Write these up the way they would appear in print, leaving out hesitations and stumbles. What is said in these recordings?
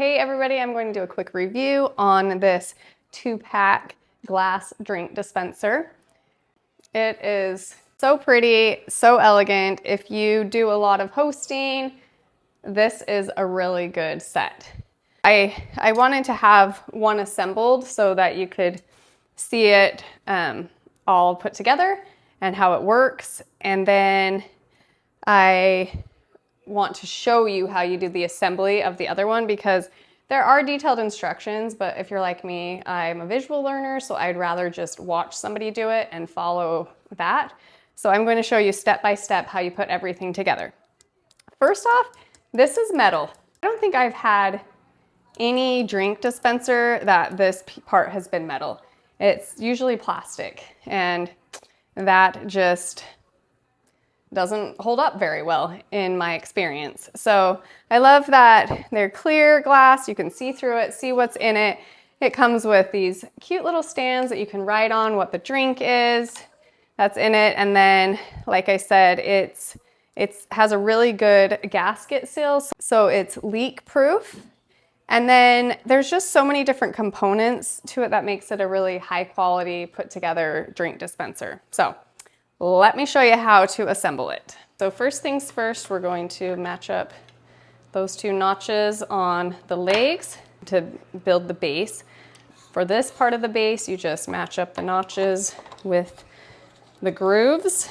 Hey everybody, I'm going to do a quick review on this 2-pack glass drink dispenser. It is so pretty, so elegant. If you do a lot of hosting, this is a really good set. I wanted to have one assembled so that you could see it all put together and how it works. And then I want to show you how you do the assembly of the other one, because there are detailed instructions, but if you're like me, I'm a visual learner, so I'd rather just watch somebody do it and follow that. So I'm going to show you step by step how you put everything together. First off, this is metal. I don't think I've had any drink dispenser that this part has been metal. It's usually plastic, and that just doesn't hold up very well in my experience. So I love that they're clear glass, you can see through it, see what's in it. It comes with these cute little stands that you can write on what the drink is that's in it. And then, like I said, it has a really good gasket seal, so it's leak proof. And then there's just so many different components to it that makes it a really high quality put together drink dispenser. So let me show you how to assemble it. So first things first, we're going to match up those two notches on the legs to build the base. For this part of the base, you just match up the notches with the grooves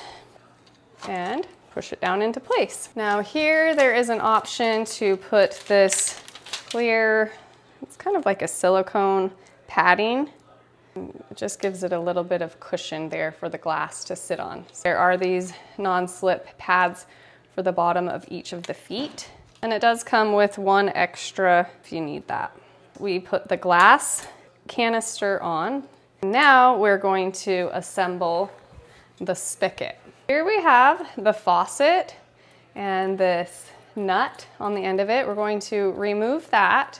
and push it down into place. Now here, there is an option to put this clear, it's kind of like a silicone padding. It just gives it a little bit of cushion there for the glass to sit on. There are these non-slip pads for the bottom of each of the feet, and it does come with one extra if you need that. We put the glass canister on. Now we're going to assemble the spigot. Here we have the faucet and this nut on the end of it. We're going to remove that.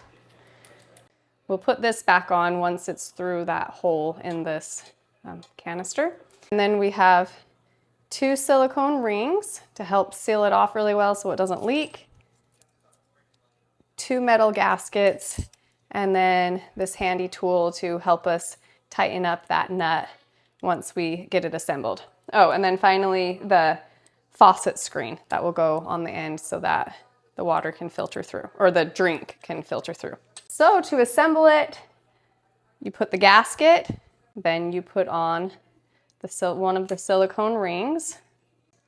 We'll put this back on once it's through that hole in this canister. And then we have 2 silicone rings to help seal it off really well so it doesn't leak, 2 metal gaskets, and then this handy tool to help us tighten up that nut once we get it assembled. Oh, and then finally the faucet screen that will go on the end so that the water can filter through, or the drink can filter through. So to assemble it, you put the gasket, then you put on one of the silicone rings.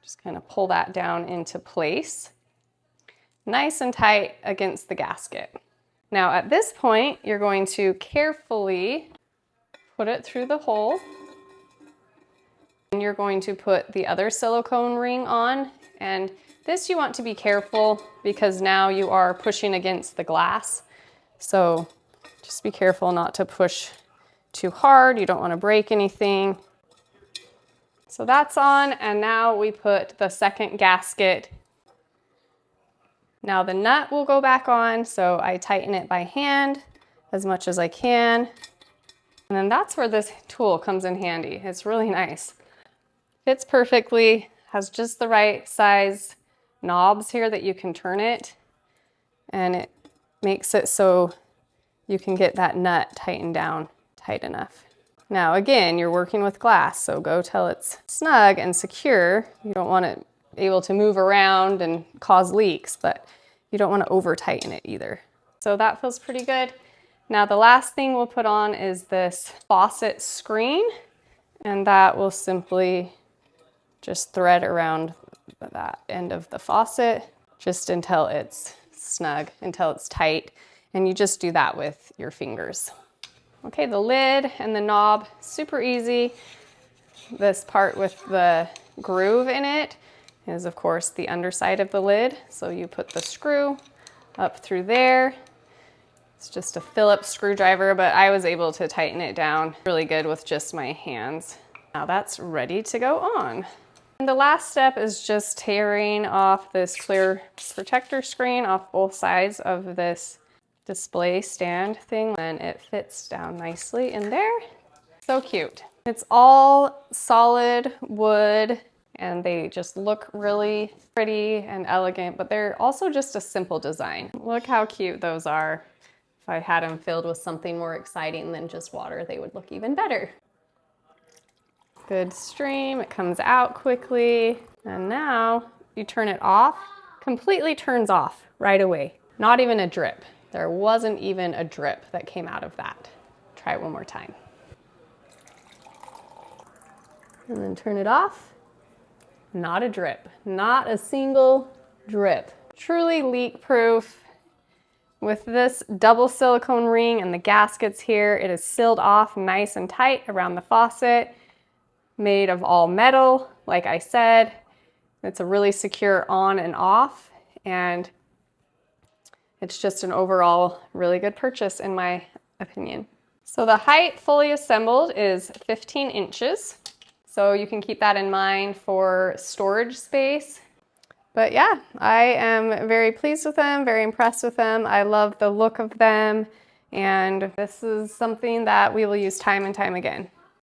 Just kind of pull that down into place, nice and tight against the gasket. Now at this point, you're going to carefully put it through the hole. And you're going to put the other silicone ring on. And this you want to be careful because now you are pushing against the glass. So just be careful not to push too hard. You don't want to break anything. So that's on, and now we put the second gasket. Now the nut will go back on, so I tighten it by hand as much as I can. And then that's where this tool comes in handy. It's really nice. Fits perfectly, has just the right size knobs here that you can turn it, and it makes it so you can get that nut tightened down tight enough. Now again, you're working with glass, so go till it's snug and secure. You don't want it able to move around and cause leaks, but you don't want to over tighten it either. So that feels pretty good. Now the last thing we'll put on is this faucet screen, and that will simply just thread around that end of the faucet just until it's snug, until it's tight. And you just do that with your fingers. Okay, the lid and the knob, super easy. This part with the groove in it is of course the underside of the lid. So you put the screw up through there. It's just a Phillips screwdriver, but I was able to tighten it down really good with just my hands. Now that's ready to go on. And the last step is just tearing off this clear protector screen off both sides of this display stand thing, and it fits down nicely in there. So cute. It's all solid wood and they just look really pretty and elegant, but they're also just a simple design. Look how cute those are. If I had them filled with something more exciting than just water, they would look even better. Good stream, it comes out quickly. And now you turn it off, completely turns off right away. Not even a drip. There wasn't even a drip that came out of that. Try it one more time. And then turn it off. Not a drip, not a single drip. Truly leak proof. With this double silicone ring and the gaskets here, it is sealed off nice and tight around the faucet. Made of all metal, like I said. It's a really secure on and off, and it's just an overall really good purchase in my opinion. So the height fully assembled is 15 inches. So you can keep that in mind for storage space. But yeah, I am very pleased with them, very impressed with them. I love the look of them, and this is something that we will use time and time again.